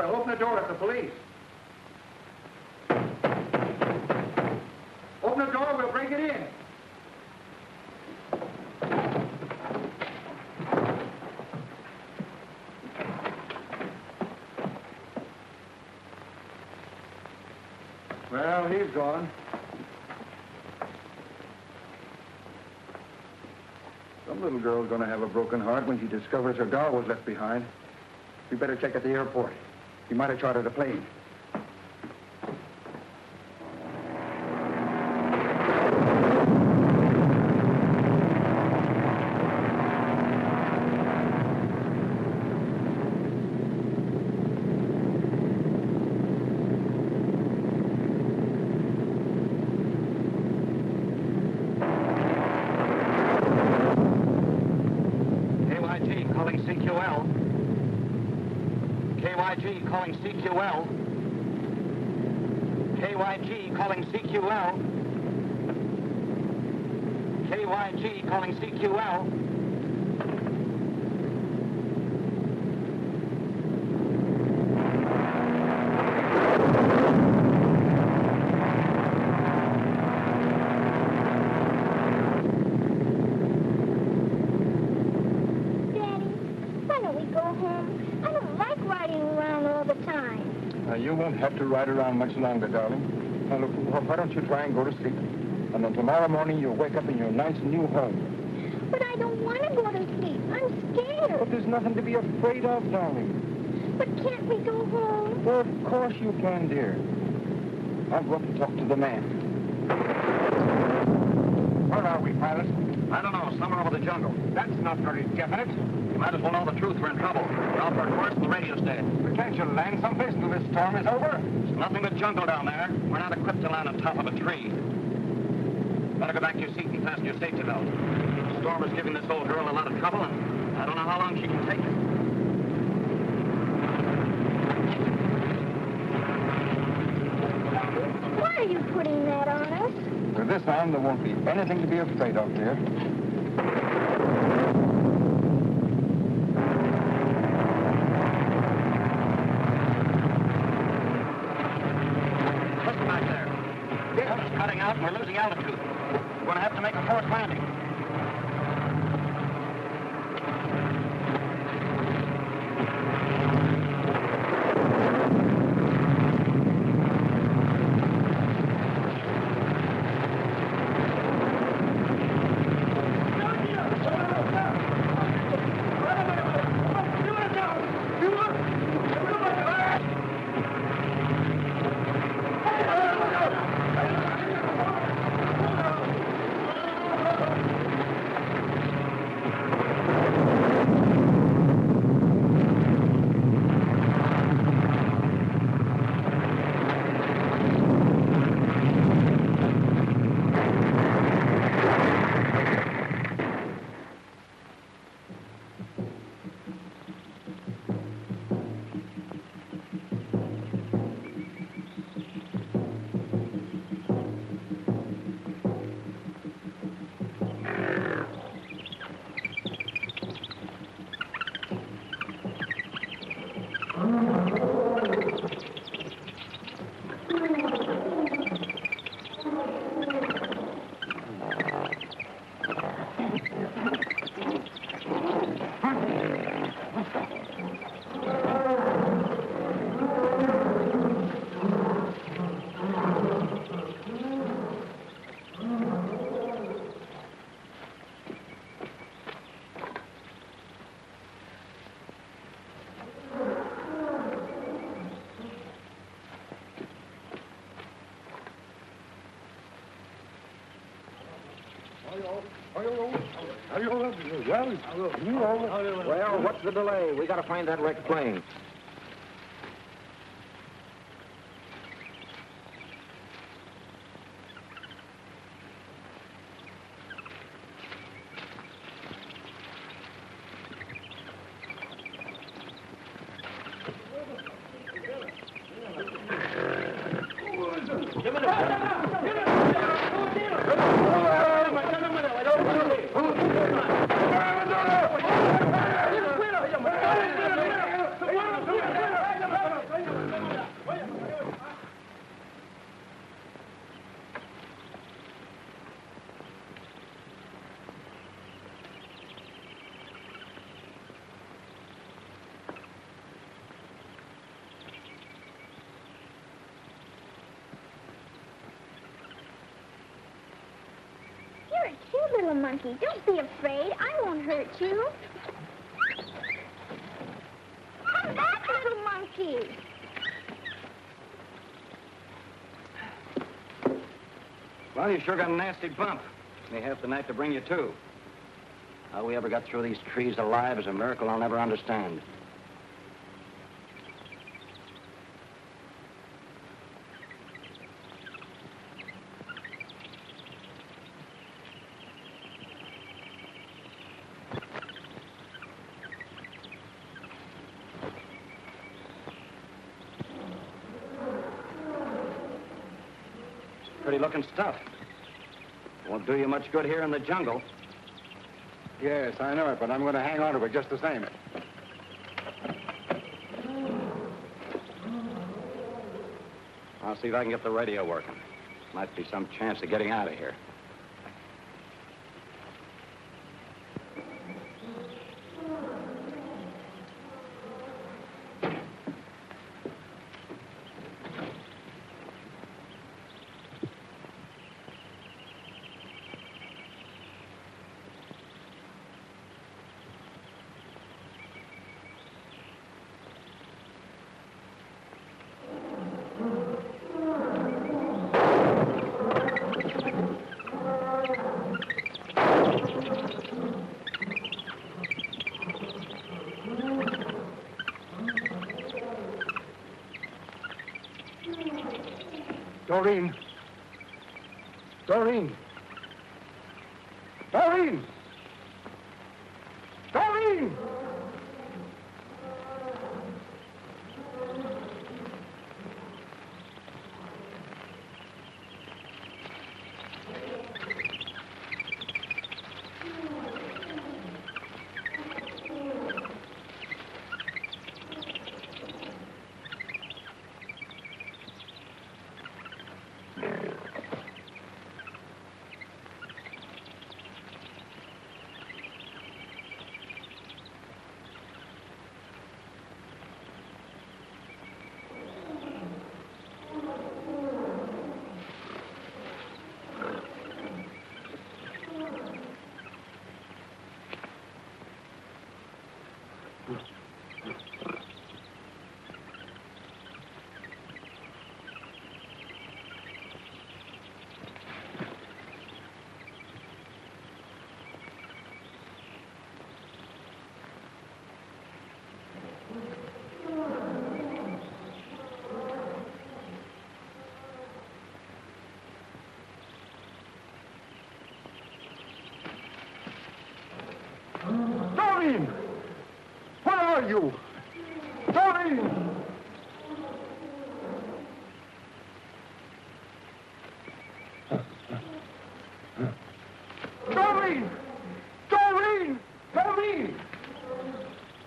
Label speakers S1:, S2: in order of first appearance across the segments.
S1: Open the door. It's the police. Open the door. We'll break it in. Well, he's gone. Some little girl's gonna have a broken heart when she discovers her doll was left behind. We better check at the airport. He might have chartered a plane.
S2: KYG calling CQL. KYG calling CQL. KYG calling CQL.
S1: You won't have to ride around much longer, darling. Now, look, why don't you try and go to sleep? And then tomorrow morning you'll wake up in your nice new home.
S3: But I don't want to go to sleep. I'm scared.
S1: But there's nothing to be afraid of, darling.
S3: But can't we go home?
S1: Well, of course you can, dear. I'll go up and talk to the man. Where are we, pilot?
S2: I don't know, somewhere over the jungle.
S1: That's not very definite.
S2: You might as well know the truth. We're in trouble. We're off our course and the radio's dead.
S1: But can't you land someplace until this storm is over?
S2: There's nothing but jungle down there. We're not equipped to land on top of a tree. Better go back to your seat and fasten your safety belt. The storm is giving this old girl a lot of trouble, and I don't know how long she can take it.
S3: Why are you putting that on us?
S1: With this on, there won't be anything to be afraid of, dear.
S2: Out and we're losing altitude. We're going to have to make a forced landing.
S4: Well, what's the delay? We gotta find that wrecked plane.
S3: little monkey. Don't be afraid. I won't hurt you. Come back, little monkey.
S2: Well, you sure got a nasty bump. May have the night to bring you to. How we ever got through these trees alive is a miracle I'll never understand. Pretty-looking stuff. Won't do you much good here in the jungle.
S1: Yes, I know it, but I'm going to hang on to it just the same.
S2: I'll see if I can get the radio working. Might be some chance of getting out of here.
S1: Doreen! Doreen! Doreen! Doreen! Doreen! Where are you? Doreen! Doreen! Doreen! Doreen!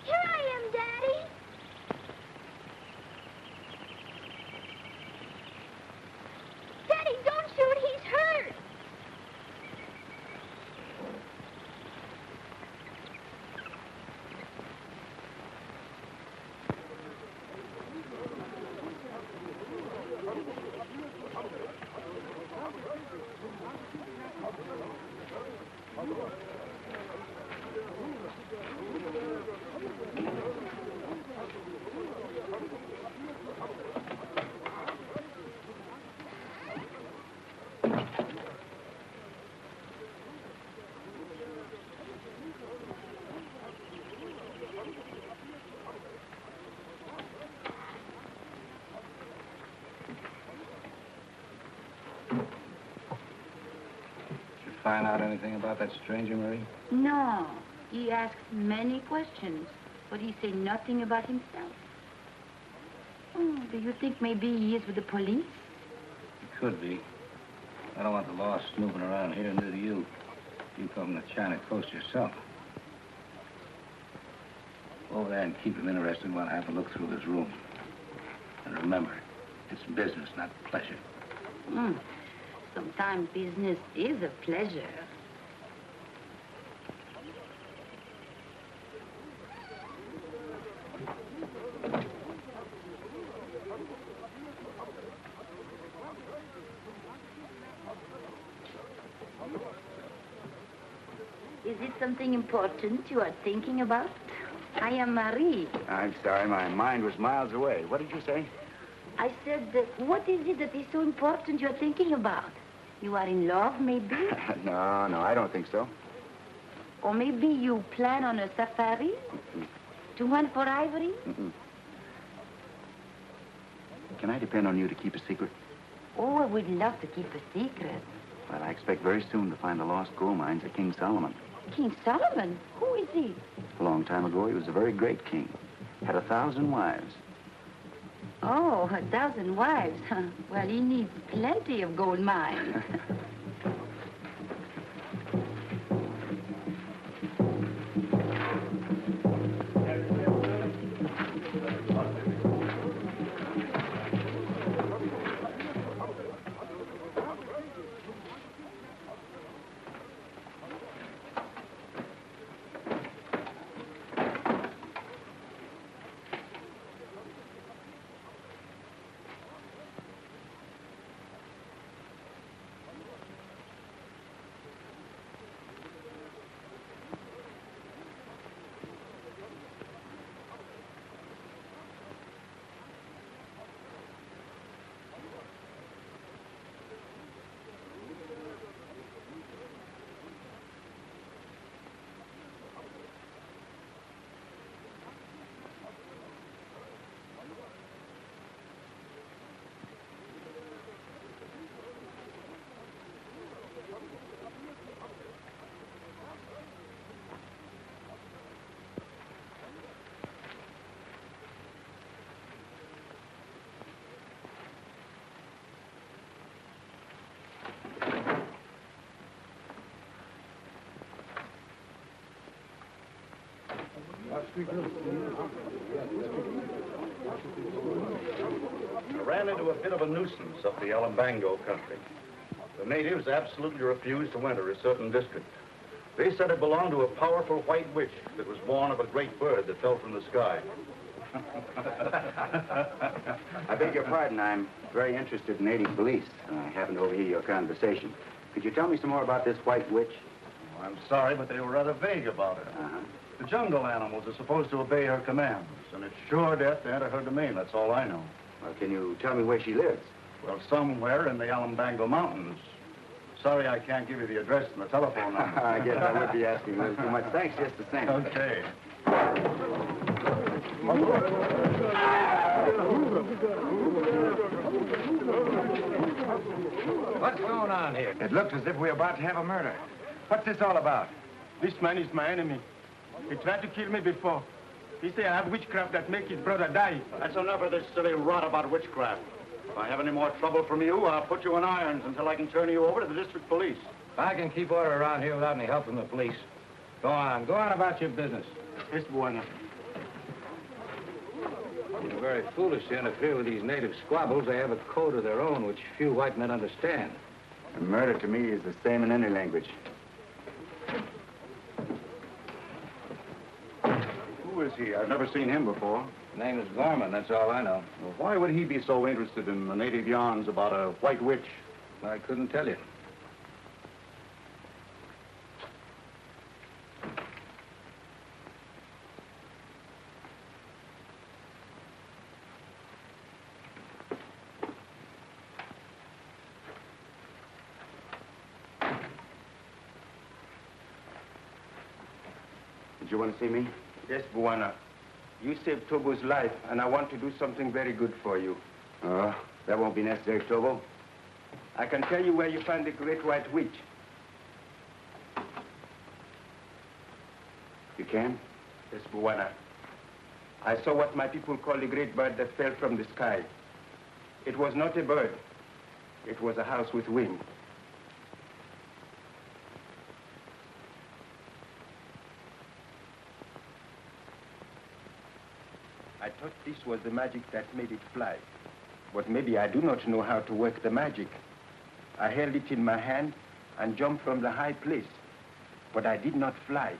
S3: Here I am, Daddy. Daddy, don't shoot. He's hurt.
S2: Find out anything about that stranger, Marie?
S5: No. He asked many questions, but he said nothing about himself. Oh, do you think maybe he is with the police?
S6: It could be. I don't want the law snooping around here, neither do you. You come from the China coast yourself. Go over there and keep him interested while I have a look through his room. And remember, it's business, not pleasure.
S5: Sometimes business is a pleasure. Is it something important you are thinking about? I am Marie.
S7: I'm sorry, my mind was miles away. What did you say?
S5: I said, what is it that is so important you are thinking about? You are in love, maybe?
S7: No, I don't think so.
S5: Or maybe you plan on a safari? To hunt for ivory?
S7: Can I depend on you to keep a secret?
S5: Oh, I would love to keep a secret.
S7: Well, I expect very soon to find the lost gold mines of King Solomon.
S5: King Solomon? Who is he?
S7: A long time ago, he was a very great king. Had 1,000 wives.
S5: Oh, 1,000 wives. Well, he needs plenty of gold mines.
S8: I ran into a bit of a nuisance up the Alambango country. The natives absolutely refused to enter a certain district. They said it belonged to a powerful white witch that was born of a great bird that fell from the sky.
S7: I beg your pardon. I'm very interested in native police. I happened to overhear your conversation. Could you tell me some more about this white witch?
S8: Oh, I'm sorry, but they were rather vague about it. The jungle animals are supposed to obey her commands, and it's sure death to enter her domain. That's all I know.
S7: Well, can you tell me where she lives?
S8: Well, somewhere in the Alambango Mountains. Sorry I can't give you the address and the telephone number.
S7: I guess I would be asking a little too much. Thanks just the same.
S8: Okay.
S6: What's going on here?
S1: It looks as if we're about to have a murder. What's this all about?
S9: This man is my enemy. He tried to kill me before. He said I have witchcraft that make his brother die.
S8: That's enough of this silly rot about witchcraft. If I have any more trouble from you, I'll put you in irons until I can turn you over to the district police.
S6: I can keep order around here without any help from the police. Go on about your business.
S9: Yes, Buana.
S6: You're very foolish to interfere with these native squabbles. They have a code of their own, which few white men understand.
S7: And murder to me is the same in any language.
S8: Who is he? I've never seen him before.
S6: His name is Gorman, that's all I know.
S8: Well, why would he be so interested in the native yarns about a white witch?
S6: I couldn't tell you.
S7: Did you want to see me?
S9: Yes, Buana. You saved Tobo's life, and I want to do something very good for you.
S7: That won't be necessary, Tobo.
S9: I can tell you where you find the great white witch.
S7: You can?
S9: Yes, Buana. I saw what my people call the great bird that fell from the sky. It was not a bird. It was a house with wings. I thought this was the magic that made it fly. But maybe I do not know how to work the magic. I held it in my hand and jumped from the high place. But I did not fly.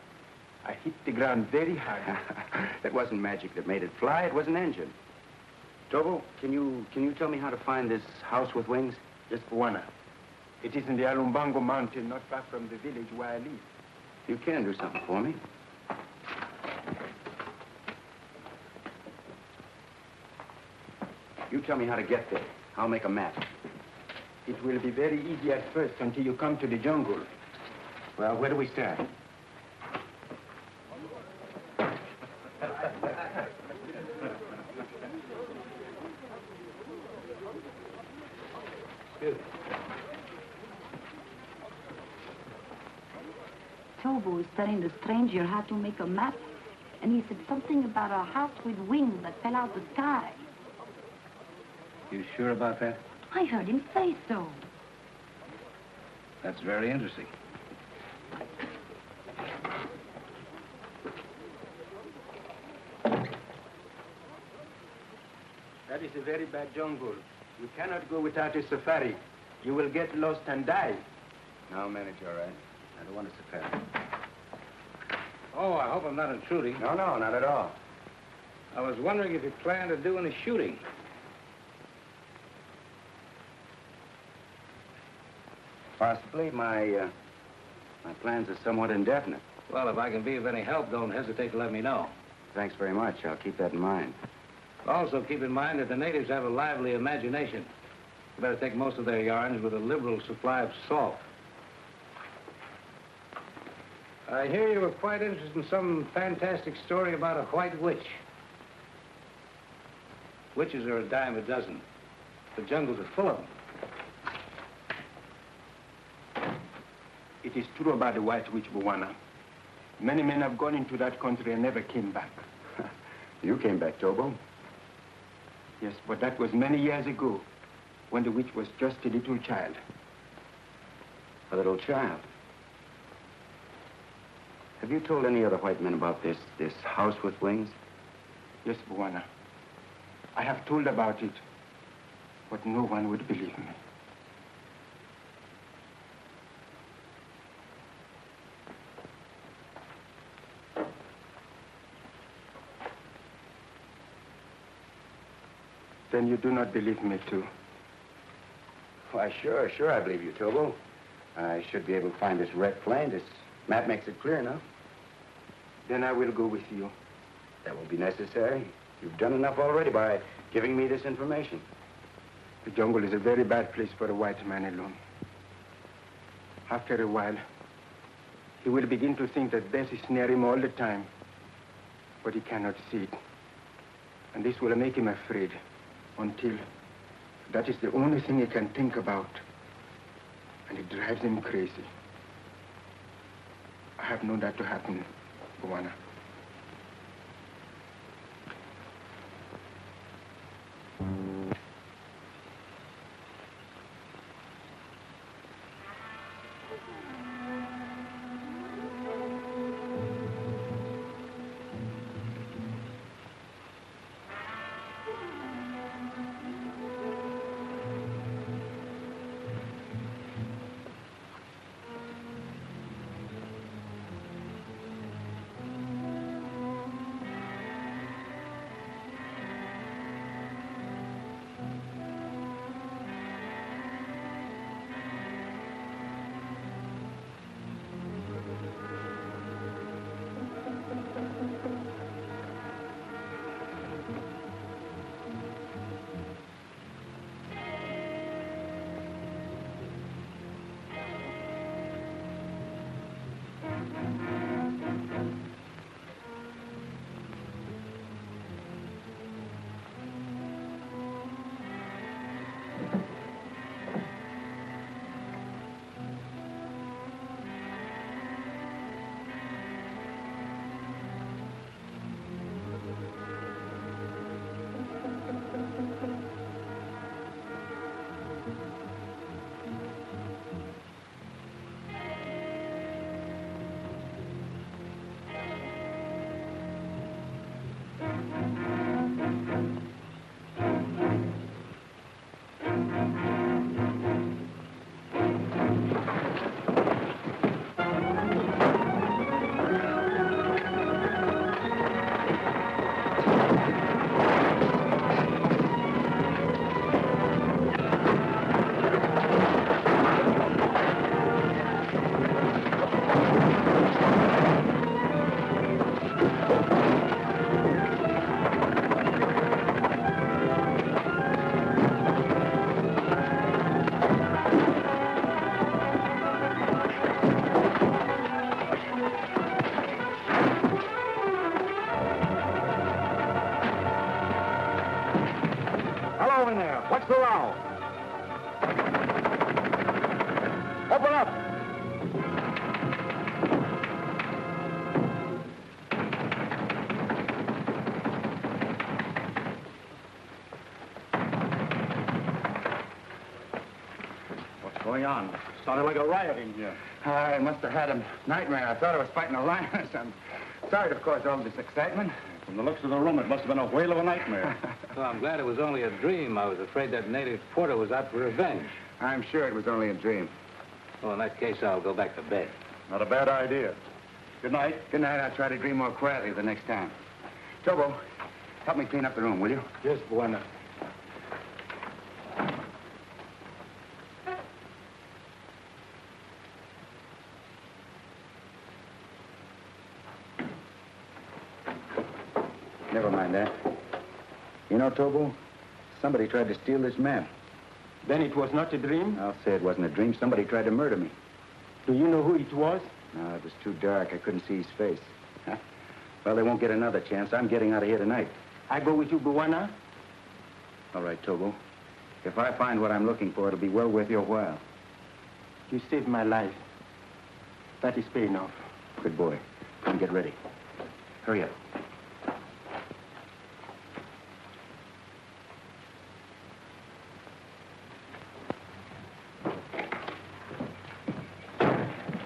S9: I hit the ground very hard.
S7: That wasn't magic that made it fly. It was an engine. Tobo, can you tell me how to find this house with wings?
S9: Yes, Buana. It is in the Alumbango mountain, not far from the village where I live.
S7: You can do something for me. You tell me how to get there. I'll make a map.
S9: It will be very easy at first until you come to the jungle. Well, where do we start?
S5: Tobo is telling the stranger how to make a map, and he said something about a house with wings that fell out the sky.
S6: You sure about that?
S5: I heard him say so.
S6: That's very interesting.
S9: That is a very bad jungle. You cannot go without a safari. You will get lost and die.
S7: No, I'll manage all right. I don't want a safari.
S6: Oh, I hope I'm not intruding.
S7: No, not at all.
S6: I was wondering if you plan to do any shooting.
S7: Possibly. My plans are somewhat indefinite.
S6: Well, if I can be of any help, don't hesitate to let me know.
S7: Thanks very much. I'll keep that in mind.
S6: Also, keep in mind that the natives have a lively imagination. You better take most of their yarns with a liberal supply of salt. I hear you were quite interested in some fantastic story about a white witch. Witches are a dime a dozen. The jungles are full of them.
S9: It is true about the White Witch, Bwana. Many men have gone into that country and never came back.
S7: You came back, Tobo.
S9: Yes, but that was many years ago, when the witch was just a little child.
S7: A little child? Have you told any other white men about this house with wings?
S9: Yes, Bwana. I have told about it, but no one would believe me. Then you do not believe me, too?
S7: Why, sure I believe you, Tobo. I should be able to find this wrecked plane. This map makes it clear enough.
S9: Then I will go with you.
S7: That won't be necessary. You've done enough already by giving me this information.
S9: The jungle is a very bad place for a white man alone. After a while, he will begin to think that death is near him all the time, but he cannot see it. And this will make him afraid until that is the only thing he can think about. And it drives him crazy. I have known that to happen, Bwana.
S4: What's the row? Open up.
S8: What's going on? Sounded like a riot in here.
S7: I must have had a nightmare. I thought I was fighting a lioness. I'm sorry to cause all this excitement.
S8: From the looks of the room, it must have been a whale of a nightmare.
S6: Well, I'm glad it was only a dream. I was afraid that native porter was out for revenge.
S7: I'm sure it was only a dream.
S6: Well, in that case, I'll go back to bed.
S8: Not a bad idea. Good night.
S7: Good night. I'll try to dream more quietly the next time. Tobo, help me clean up the room, will you?
S6: Yes, Buena.
S7: Never mind that. You know, Tobo, somebody tried to steal this map.
S9: Then it was not a dream?
S7: I'll say it wasn't a dream. Somebody tried to murder me.
S9: Do you know who it was?
S7: No, it was too dark. I couldn't see his face. Huh? Well, they won't get another chance. I'm getting out of here tonight.
S9: I go with you, Buwana?
S7: All right, Tobo. If I find what I'm looking for, it'll be well worth your while.
S9: You saved my life. That is paying off.
S7: Good boy. Come get ready. Hurry up.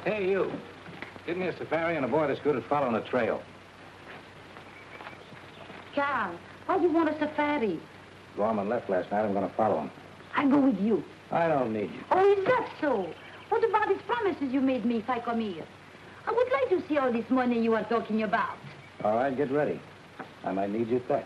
S6: Hey, you. Give me a safari and a boy that's good at following a trail.
S5: Carl, why do you want a safari?
S6: Gorman left last night. I'm going to follow him.
S5: I go with you.
S6: I don't need you.
S5: Oh, is that so? What about these promises you made me if I come here? I would like to see all this money you are talking about.
S6: All right, get ready. I might need you quick.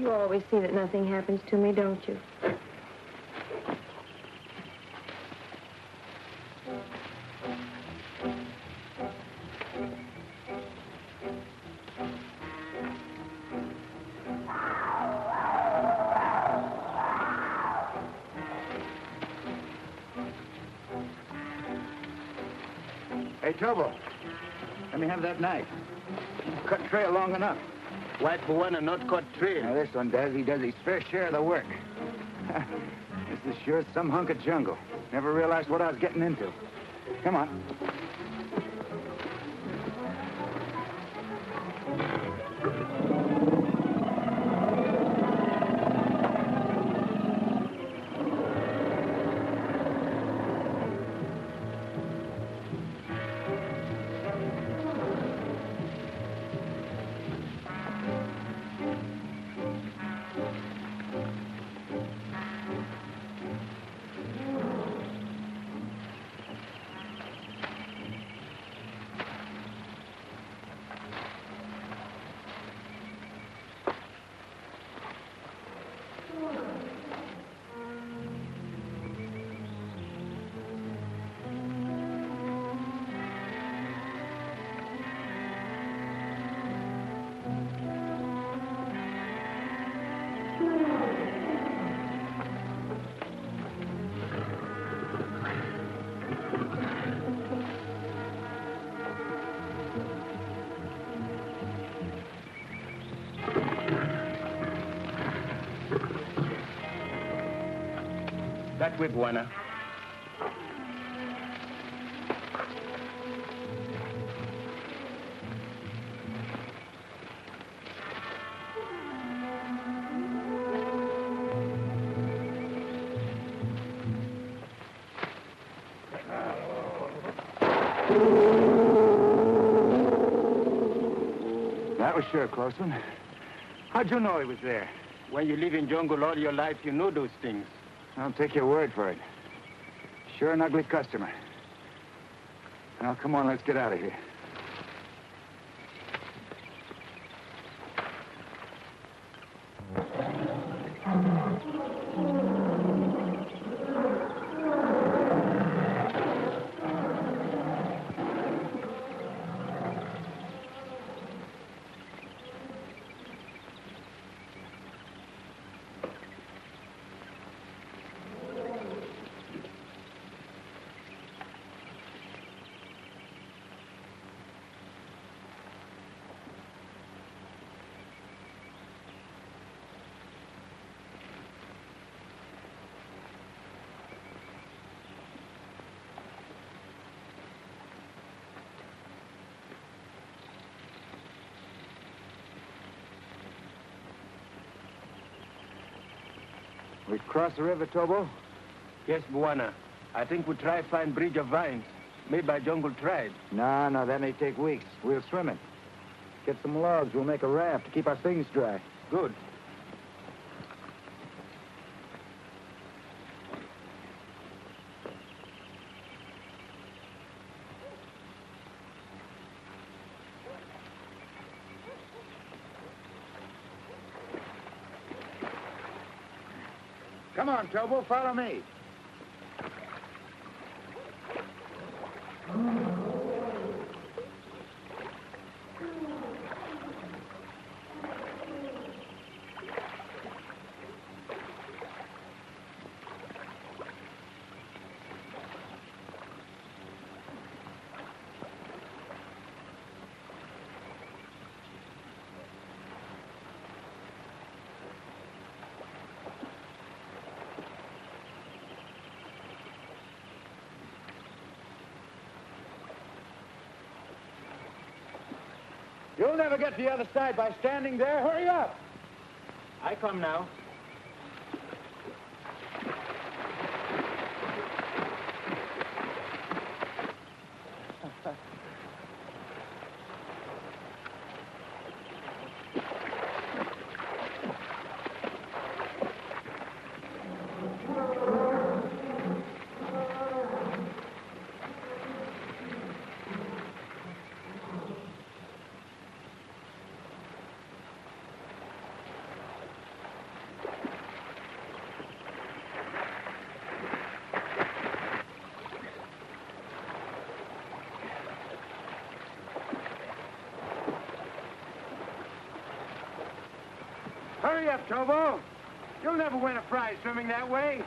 S10: You always see that nothing happens to me, don't you?
S7: Hey, Tobo, let me have that knife. Cut trail long enough.
S9: White Buena not cut trail.
S7: Now, this one does. He does his fair share of the work. This is sure some hunk of jungle. Never realized what I was getting into. Come on.
S9: That way, Buena.
S7: That was sure a close one. How'd you know he was there?
S9: When you live in jungle all your life, you know those things.
S7: I'll take your word for it. Sure an ugly customer. Now, come on, let's get out of here. We cross the river, Tobo?
S9: Yes, Buena. I think we try find bridge of vines made by jungle tribe.
S7: No, that may take weeks. We'll swim it. Get some logs. We'll make a raft to keep our things dry.
S9: Good.
S7: Come on, Tobo, follow me. You'll never get to the other side by standing there. Hurry up.
S9: I come now.
S7: Hurry up, Tobo. You'll never win a prize swimming that way.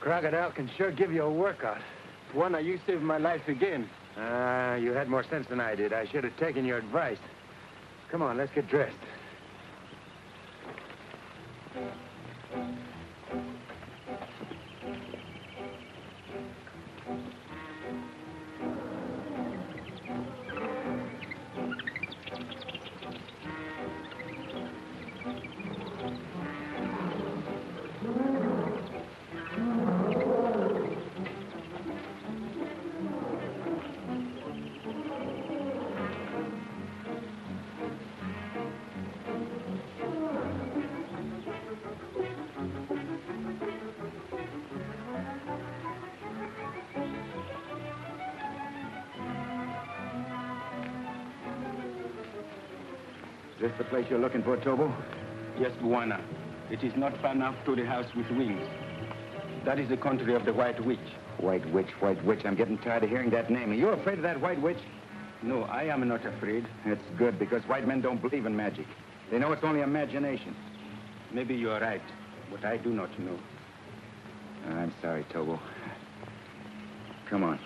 S7: Crocodile can sure give you a workout.
S9: One, you saved my life again.
S7: You had more sense than I did. I should have taken your advice. Come on, let's get dressed. Is this the place you're looking for, Tobo?
S9: Yes, Bwana. It is not far enough to the house with wings. That is the country of the White Witch.
S7: White Witch, White Witch. I'm getting tired of hearing that name. Are you afraid of that White Witch?
S9: No, I am not afraid.
S7: That's good, because white men don't believe in magic. They know it's only imagination.
S9: Maybe you are right, but I do not know.
S7: I'm sorry, Tobo. Come on.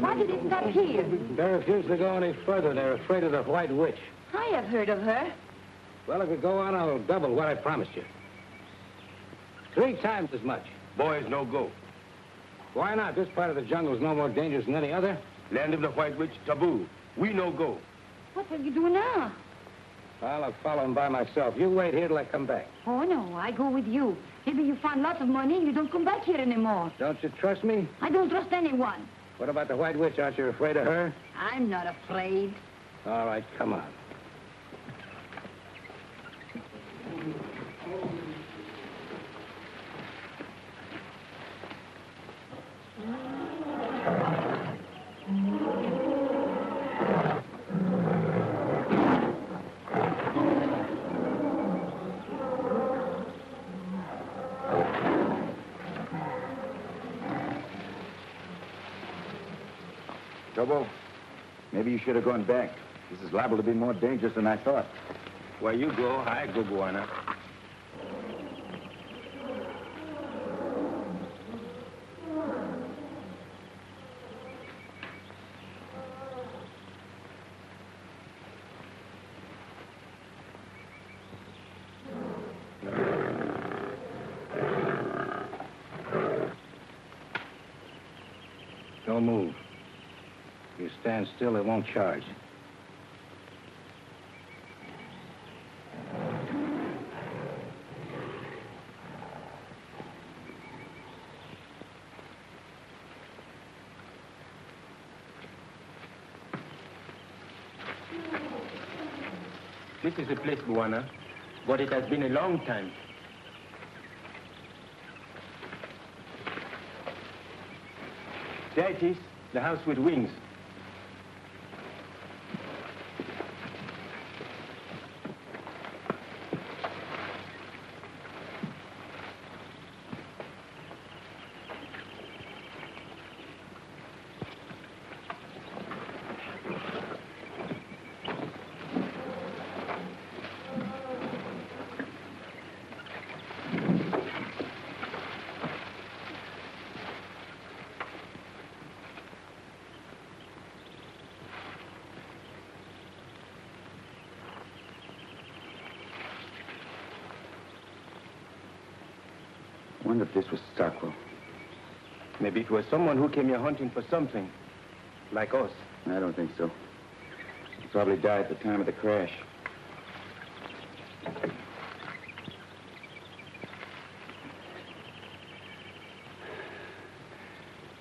S5: Why did it stop here?
S6: They refuse to go any further. They're afraid of the White Witch.
S5: I have heard of her.
S6: Well, if we go on, I'll double what I promised you. 3 times as much.
S9: Boys, no go.
S6: Why not? This part of the jungle is no more dangerous than any other.
S9: Land of the White Witch, taboo. We no go.
S5: What will you do now?
S6: I'll follow him by myself. You wait here till I come back.
S5: Oh, no, I go with you. Maybe you find lots of money and you don't come back here anymore.
S6: Don't you trust me?
S5: I don't trust anyone.
S6: What about the White Witch? Aren't you afraid of her?
S5: I'm not afraid.
S6: All right, come on.
S7: Tobo, maybe you should have gone back. This is liable to be more dangerous than I thought.
S9: Where you go, I go, Buana.
S6: Don't move. If you stand still, it won't charge.
S9: This is the place, Buana, but it has been a long time. There it is, the house with wings.
S7: I wonder if this was Stockwell.
S9: Maybe it was someone who came here hunting for something, like us.
S7: I don't think so. He probably died at the time of the crash.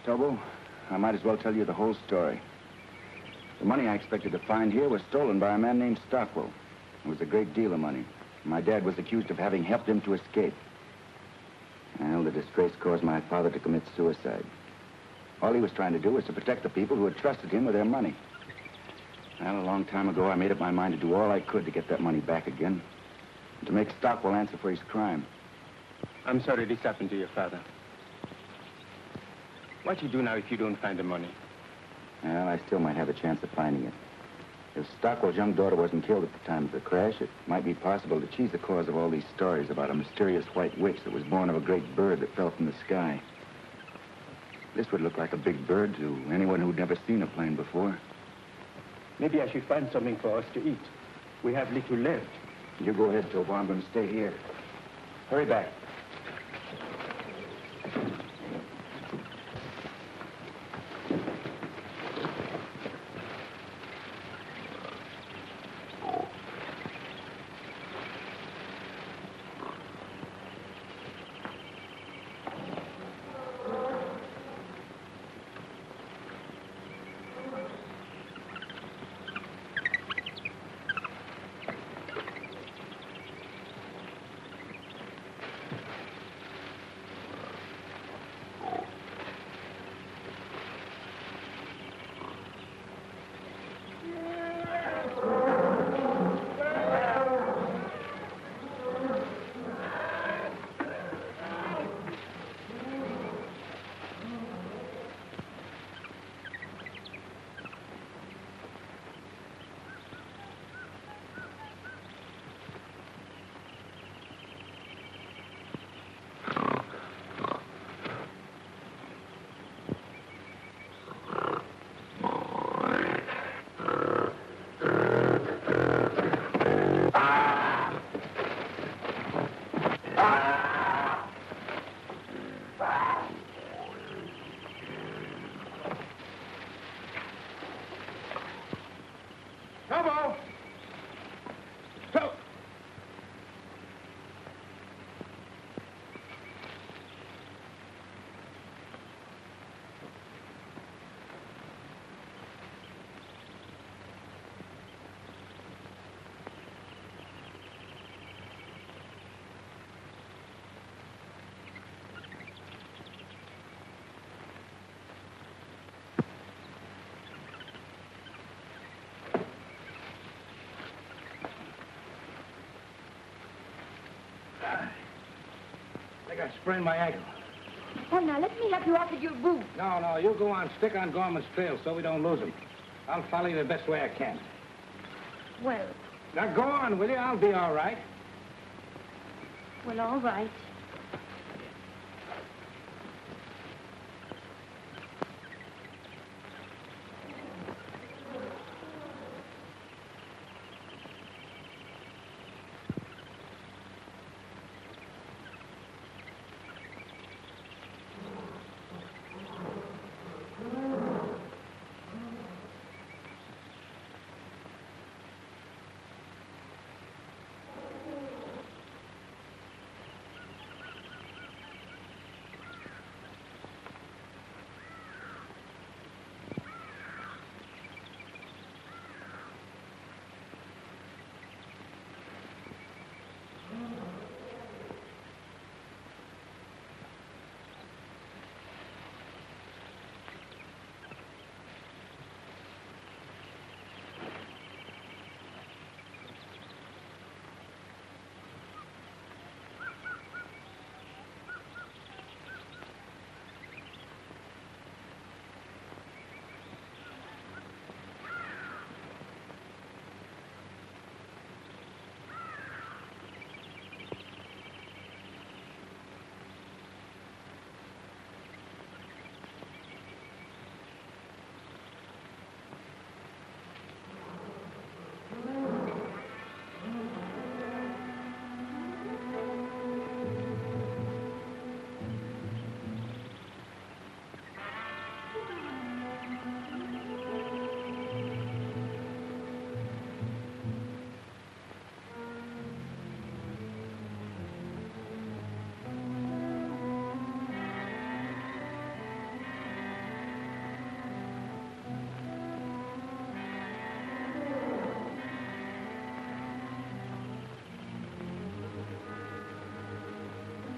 S7: Tobo, I might as well tell you the whole story. The money I expected to find here was stolen by a man named Stockwell. It was a great deal of money. My dad was accused of having helped him to escape. Well, the disgrace caused my father to commit suicide. All he was trying to do was to protect the people who had trusted him with their money. Well, a long time ago, I made up my mind to do all I could to get that money back again, and to make Stockwell answer for his crime.
S9: I'm sorry this happened to your father. What you do now if you don't find the money?
S7: Well, I still might have a chance of finding it. If Stockwell's young daughter wasn't killed at the time of the crash, it might be possible that she's the cause of all these stories about a mysterious white witch that was born of a great bird that fell from the sky. This would look like a big bird to anyone who'd never seen a plane before.
S9: Maybe I should find something for us to eat. We have little left.
S7: You go ahead, Tobo. I'm going to stay here. Hurry back.
S6: I think I sprained my ankle.
S3: Oh, now, let me help you off with your boots.
S6: No, you go on. Stick on Gorman's trail so we don't lose him. I'll follow you the best way I can.
S3: Well,
S6: Now, go on, will you? I'll be all right.
S3: well, all right.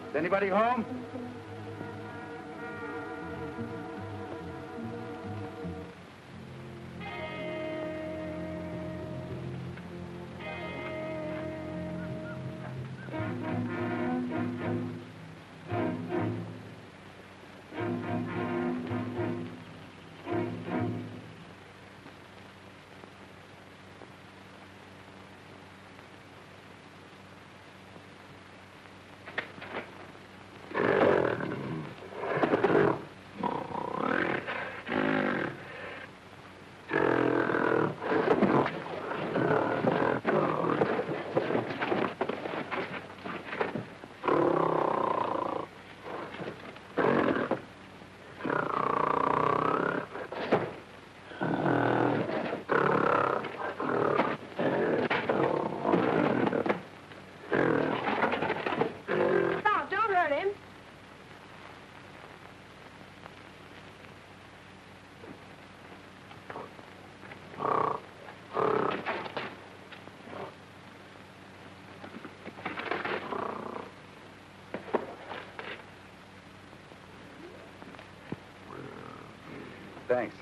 S7: Is anybody home?
S10: Stop, don't hurt him.
S7: Thanks.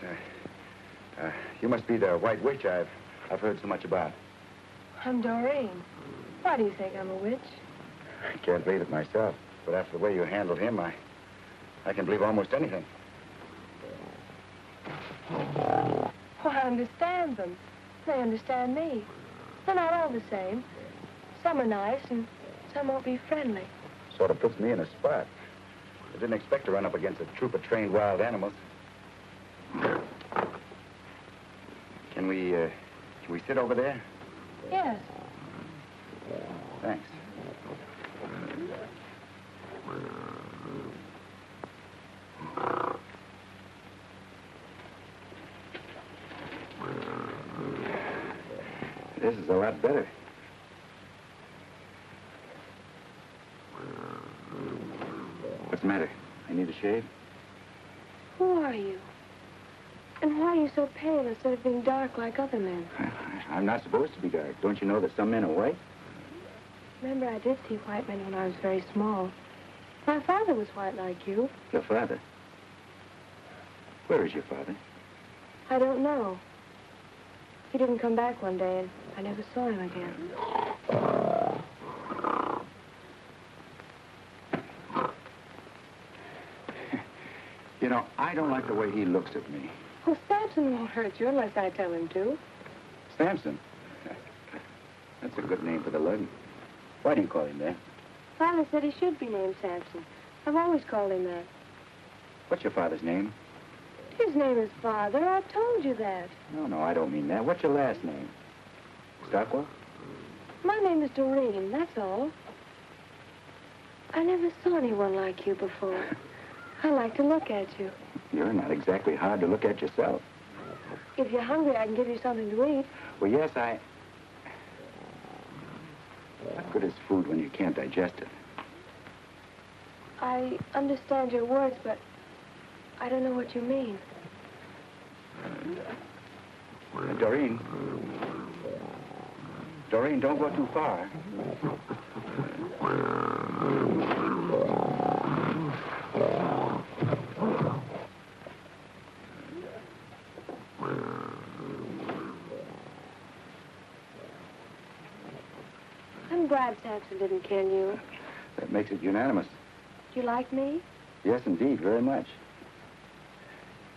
S7: You must be the White Witch I've heard so much about.
S10: I'm Doreen. Why do you think I'm a witch?
S7: I can't believe it myself, but after the way you handled him, I can believe almost anything.
S10: Well, I understand them. They understand me. They're not all the same. Some are nice and some won't be friendly.
S7: Sort of puts me in a spot. I didn't expect to run up against a troop of trained wild animals. Can we sit over there?
S10: Yes.
S7: Thanks. This is a lot better. What's the matter? I need a shave?
S10: Who are you? And why are you so pale instead of being dark like other men?
S7: I'm not supposed to be dark. Don't you know that some men are white?
S10: Remember, I did see white men when I was very small. My father was white like you.
S7: Your father? Where is your father?
S10: I don't know. He didn't come back one day, and I never saw him again.
S7: You know, I don't like the way he looks at me.
S10: Well, Samson won't hurt you unless I tell him to.
S7: Samson? That's a good name for the lug. Why do you call him that?
S10: Father said he should be named Samson. I've always called him that.
S7: What's your father's name?
S10: His name is Father. I told you that.
S7: No, I don't mean that. What's your last name? Stockwell?
S10: My name is Doreen, that's all. I never saw anyone like you before. I like to look at you.
S7: You're not exactly hard to look at yourself.
S10: If you're hungry, I can give you something to eat.
S7: Well, yes, What good is food when you can't digest it?
S10: I understand your words, but I don't know what you mean.
S7: Doreen. Doreen, don't go too far.
S10: I'm glad Samson didn't kill you.
S7: That makes it unanimous.
S10: Do you like me?
S7: Yes, indeed, very much.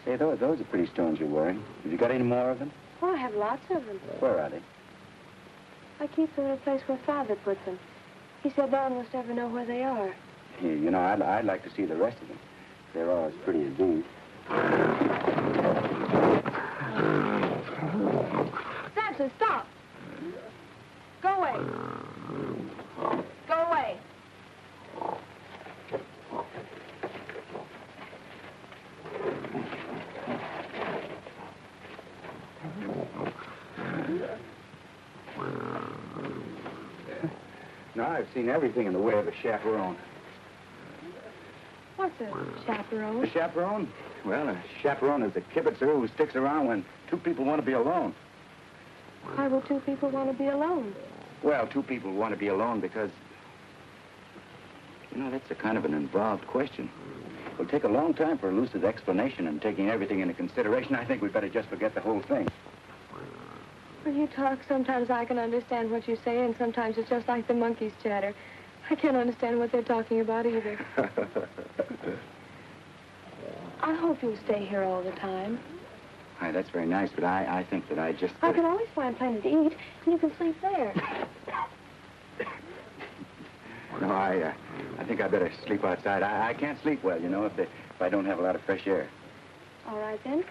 S7: Say, those are pretty stones you're wearing. Have you got any more of them?
S10: Oh, I have lots of them.
S7: Where are they?
S10: I keep them in a place where Father put them. He said no one must ever know where they are.
S7: Here, you know, I'd like to see the rest of them. They're all as pretty as these.
S10: Samson, stop! Go away. Go away.
S7: Now, I've seen everything in the way of a chaperone.
S10: What's a chaperone?
S7: A chaperone? Well, a chaperone is a kibitzer who sticks around when two people want to be alone.
S10: Why would two people want to be alone?
S7: Well, two people want to be alone because... You know, that's a kind of an involved question. It'll take a long time for a lucid explanation, and taking everything into consideration, I think we'd better just forget the whole thing.
S10: When you talk, sometimes I can understand what you say, and sometimes it's just like the monkeys chatter. I can't understand what they're talking about either. I hope you'll stay here all the time.
S7: Hi, that's very nice, but I think that I just...
S10: I can always find plenty to eat, and you can sleep there.
S7: No, I think I better sleep outside. I can't sleep well, you know, if I don't have a lot of fresh air.
S10: All right, then.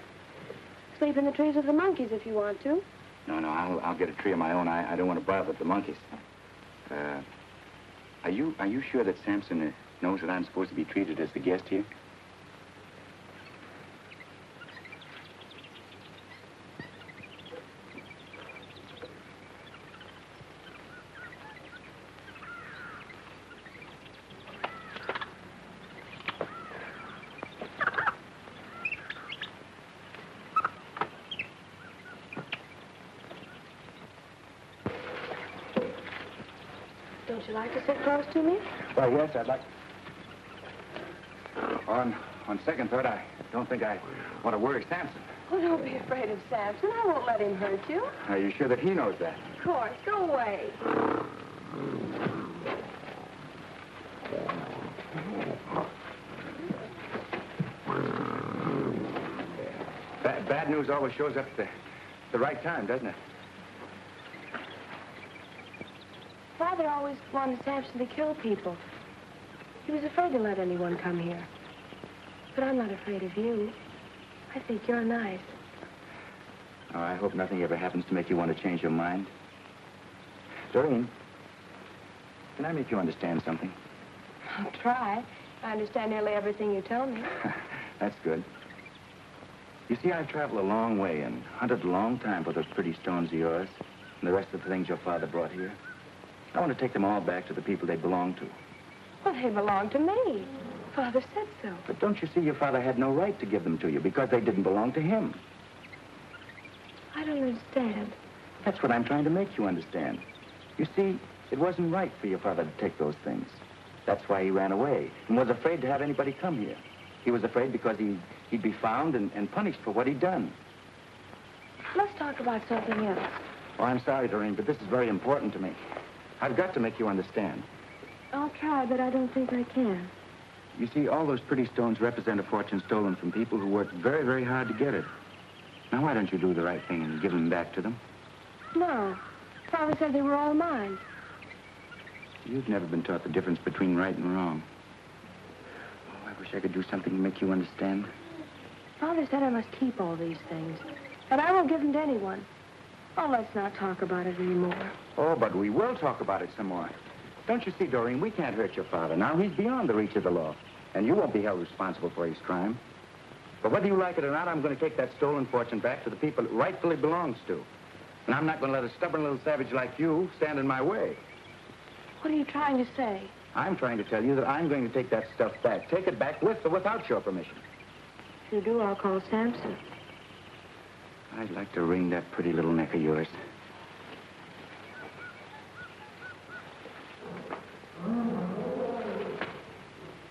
S10: Sleep in the trees with the monkeys if you want to.
S7: No, I'll get a tree of my own. I don't want to bother with the monkeys. Are you sure that Samson knows that I'm supposed to be treated as the guest here?
S10: Don't you like to sit close to me?
S7: Well, yes, I'd like... On second thought, I don't think I want to worry Samson.
S10: Oh, don't be afraid of Samson. I won't let him hurt you.
S7: Are you sure that he knows that?
S10: Of course. Go away.
S7: Bad news always shows up at the right time, doesn't it?
S10: Father always wanted Samson to kill people. He was afraid to let anyone come here. But I'm not afraid of you. I think you're nice.
S7: Oh, I hope nothing ever happens to make you want to change your mind. Doreen, can I make you understand something?
S10: I'll try. I understand nearly everything you tell me.
S7: That's good. You see, I've traveled a long way and hunted a long time for those pretty stones of yours and the rest of the things your father brought here. I want to take them all back to the people they belong to.
S10: Well, they belong to me. Father said so.
S7: But don't you see your father had no right to give them to you because they didn't belong to him?
S10: I don't understand.
S7: That's what I'm trying to make you understand. You see, it wasn't right for your father to take those things. That's why he ran away and was afraid to have anybody come here. He was afraid because he'd be found and punished for what he'd done.
S10: Let's talk about something else.
S7: Oh, I'm sorry, Doreen, but this is very important to me. I've got to make you understand.
S10: I'll try, but I don't think I can.
S7: You see, all those pretty stones represent a fortune stolen from people who worked very, very hard to get it. Now, why don't you do the right thing and give them back to them?
S10: No. Father said they were all mine.
S7: You've never been taught the difference between right and wrong. Oh, I wish I could do something to make you understand.
S10: Father said I must keep all these things. But I won't give them to anyone. Oh, let's not talk about it anymore.
S7: Oh, but we will talk about it some more. Don't you see, Doreen, we can't hurt your father now. He's beyond the reach of the law. And you won't be held responsible for his crime. But whether you like it or not, I'm going to take that stolen fortune back to the people it rightfully belongs to. And I'm not going to let a stubborn little savage like you stand in my way.
S10: What are you trying to say?
S7: I'm trying to tell you that I'm going to take that stuff back. Take it back with or without your permission.
S10: If you do, I'll call Samson.
S7: I'd like to wring that pretty little neck of yours.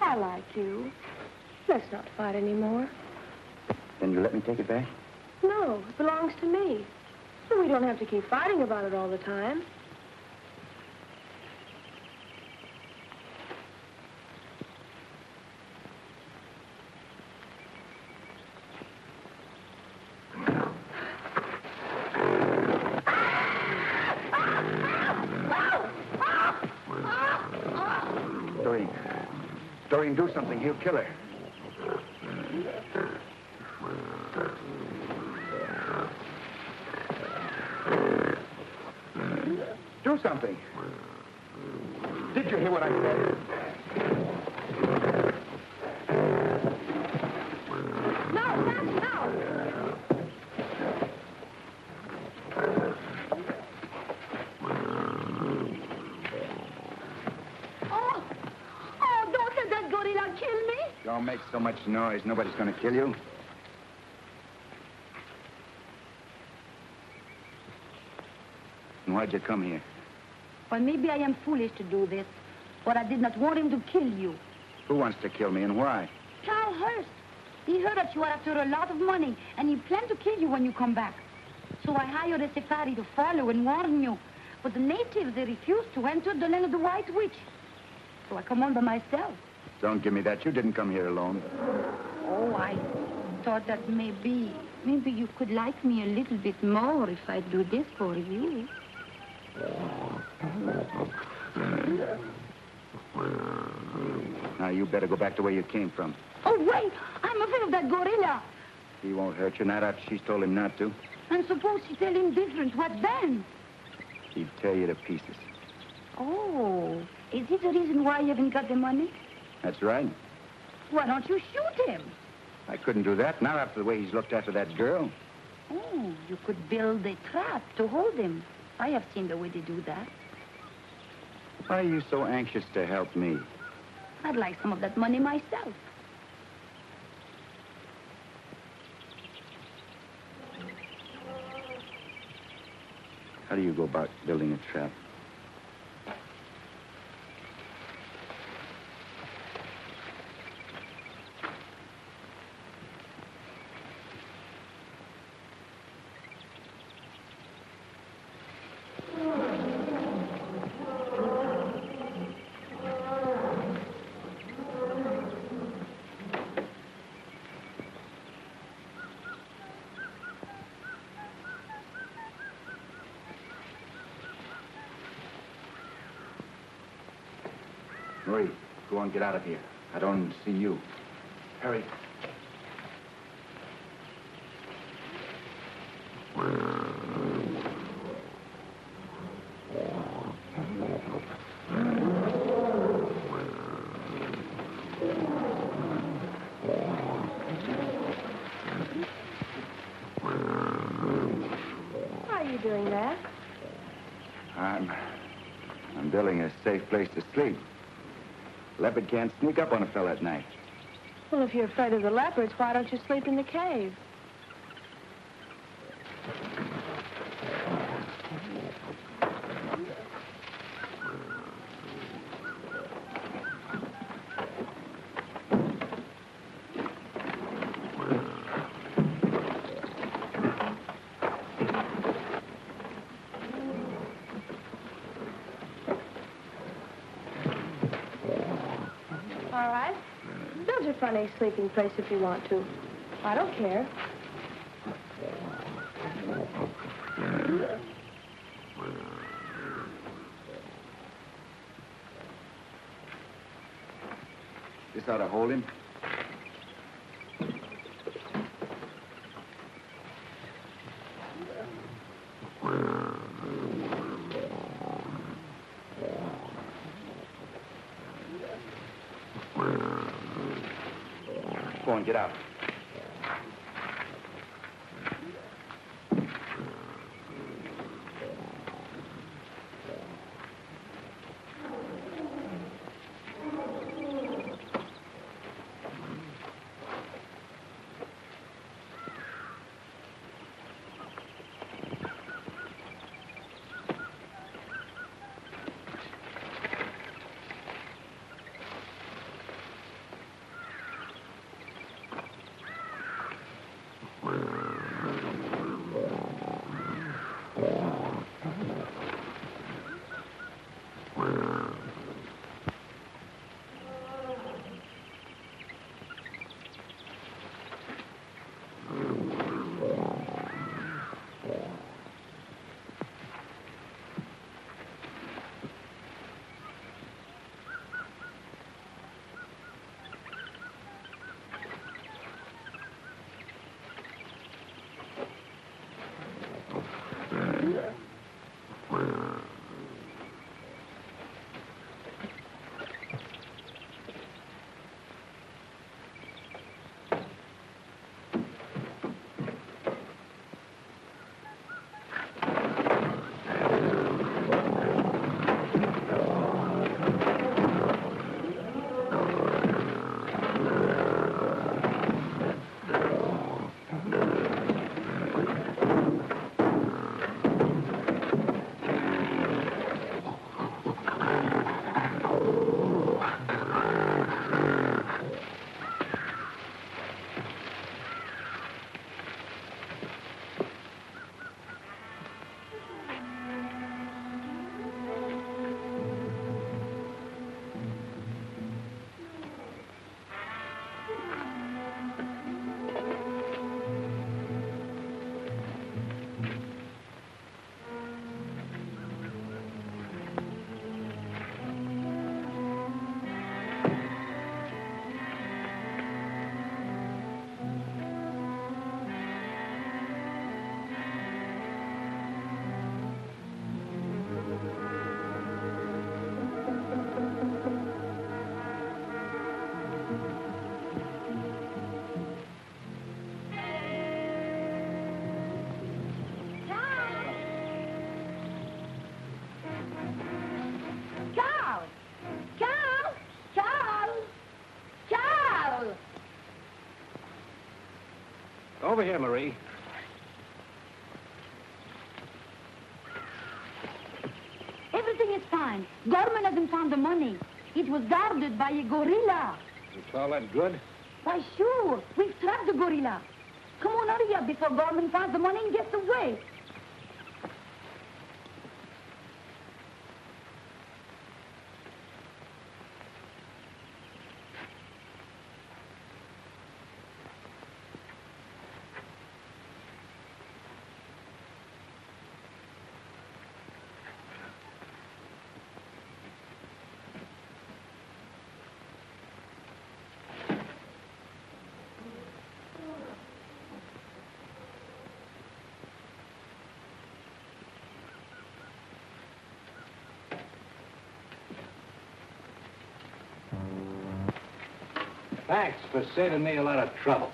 S10: I like you. Let's not fight anymore.
S7: Then you let me take it back?
S10: No, it belongs to me. So we don't have to keep fighting about it all the time.
S7: Doreen, do something. He'll kill her. Do something. Did you hear what I said? Don't make so much noise. Nobody's going to kill you. And why'd you come here?
S5: Well, maybe I am foolish to do this, but I did not want him to kill you.
S7: Who wants to kill me and why?
S5: Charles Hurst. He heard that you are after a lot of money, and he planned to kill you when you come back. So I hired a safari to follow and warn you. But the natives, they refused to enter the land of the White Witch. So I come on by myself.
S7: Don't give me that. You didn't come here alone.
S5: Oh, I thought that maybe you could like me a little bit more if I do this for you.
S7: Now, you better go back to where you came from.
S5: Oh, wait! I'm afraid of that gorilla.
S7: He won't hurt you, not after she's told him not to.
S5: And suppose she tell him different, what then?
S7: He'd tear you to pieces.
S5: Oh, is this the reason why you haven't got the money?
S7: That's right.
S5: Why don't you shoot him?
S7: I couldn't do that, not after the way he's looked after that girl.
S5: Oh, you could build a trap to hold him. I have seen the way they do that.
S7: Why are you so anxious to help me?
S5: I'd like some of that money myself.
S7: How do you go about building a trap? Hurry, go on, get out of here. I don't see you. Hurry.
S10: Why are you doing that?
S7: I'm building a safe place to sleep. Leopard can't sneak up on a fella at night.
S10: Well, if you're afraid of the leopards, why don't you sleep in the cave? All right. Suppose you find a sleeping place if you want to. I don't care.
S7: This ought to hold him. Go on, get out.
S6: Over here, Marie.
S5: Everything is fine. Gorman hasn't found the money. It was guarded by a gorilla.
S6: You call that good?
S5: Why, sure. We've trapped the gorilla. Come on, hurry up before Gorman finds the money and gets away.
S6: Thanks for saving me a lot of trouble.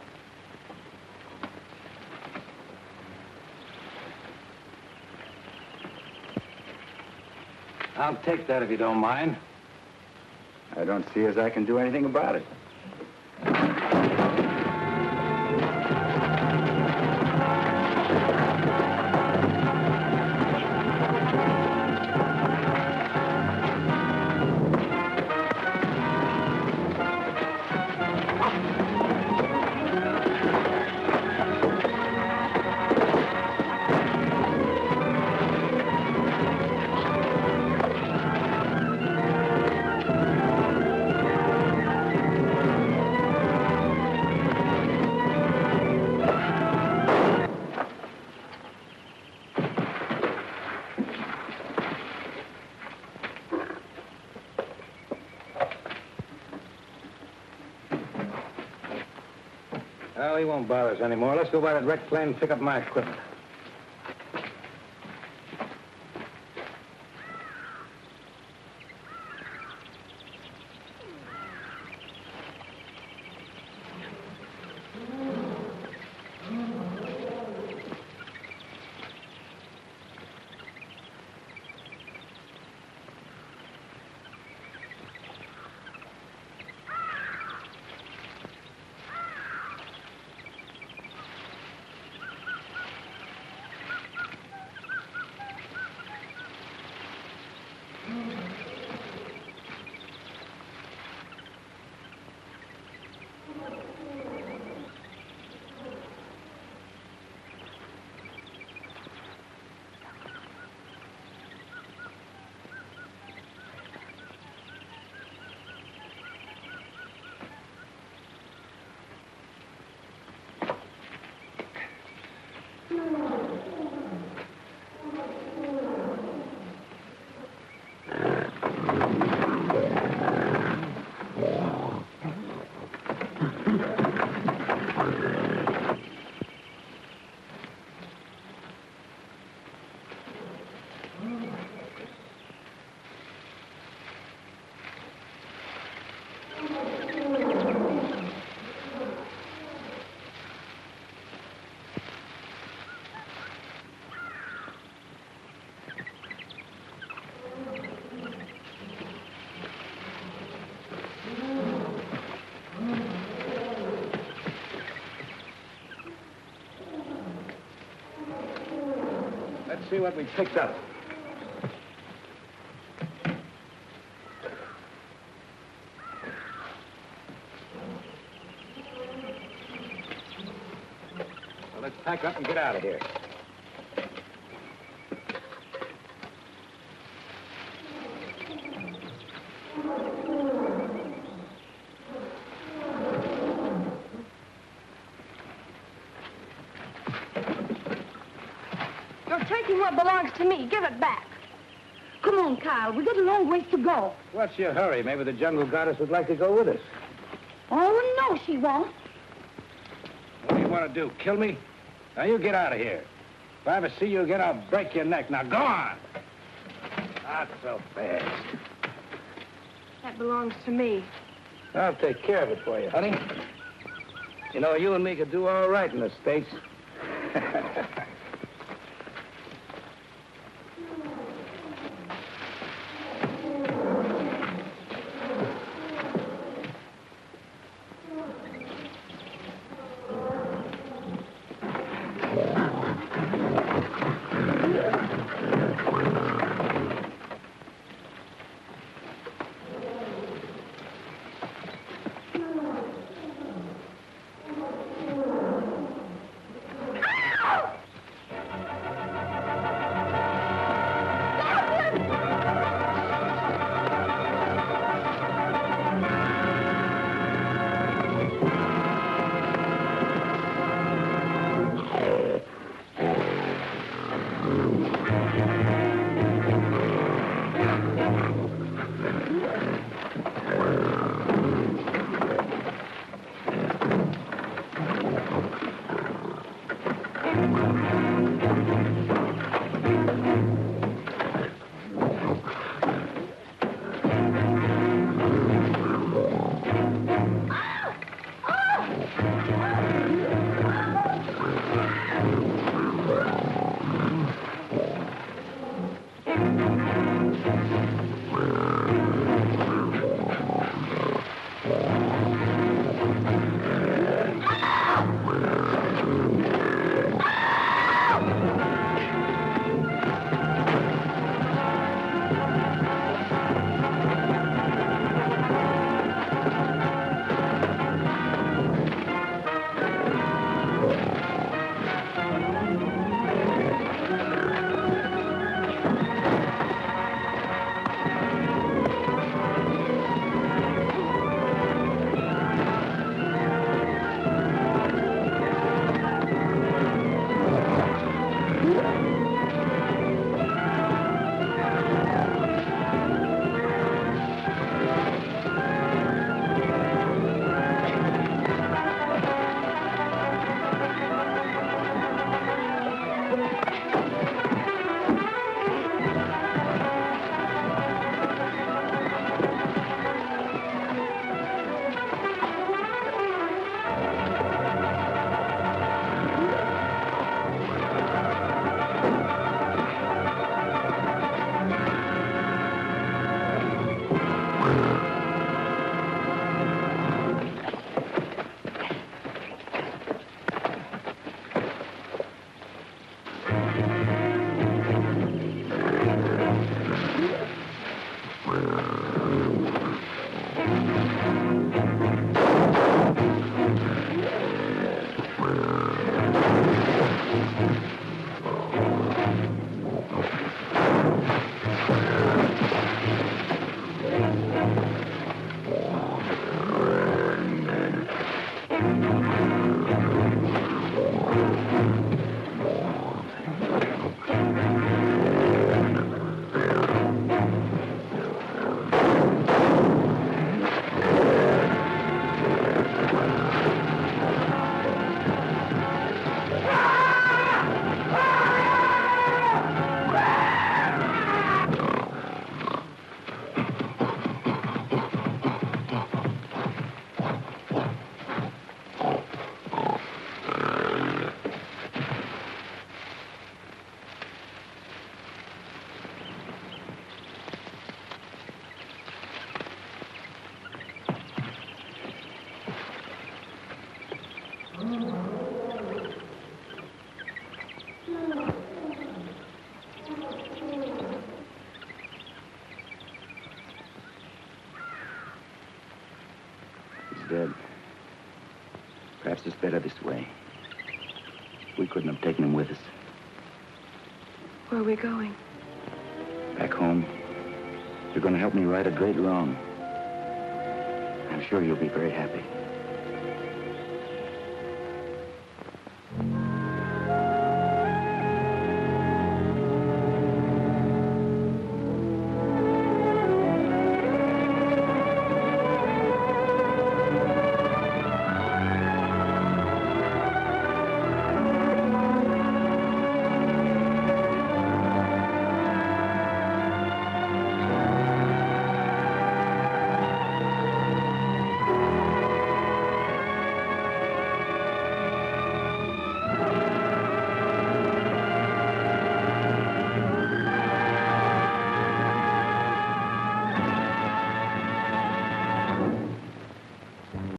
S6: I'll take that if you don't mind.
S7: I don't see as I can do anything about it.
S6: Well, he won't bother us anymore. Let's go by that wrecked plane and pick up my equipment. Let's see what we picked up. Well, let's pack up and get out of here.
S10: Taking what belongs to me. Give it back.
S5: Come on, Carl. We got a long ways to go.
S6: What's your hurry? Maybe the jungle goddess would like to go with us.
S5: Oh, no, she won't.
S6: What do you want to do, kill me? Now, you get out of here. If I ever see you again, I'll break your neck. Now, go on. Not so fast.
S10: That belongs to me.
S6: I'll take care of it for you, honey. You know, you and me could do all right in the States.
S7: Dead. Perhaps it's better this way. We couldn't have taken him with us.
S10: Where are we going?
S7: Back home. You're going to help me right a great wrong. I'm sure you'll be very happy.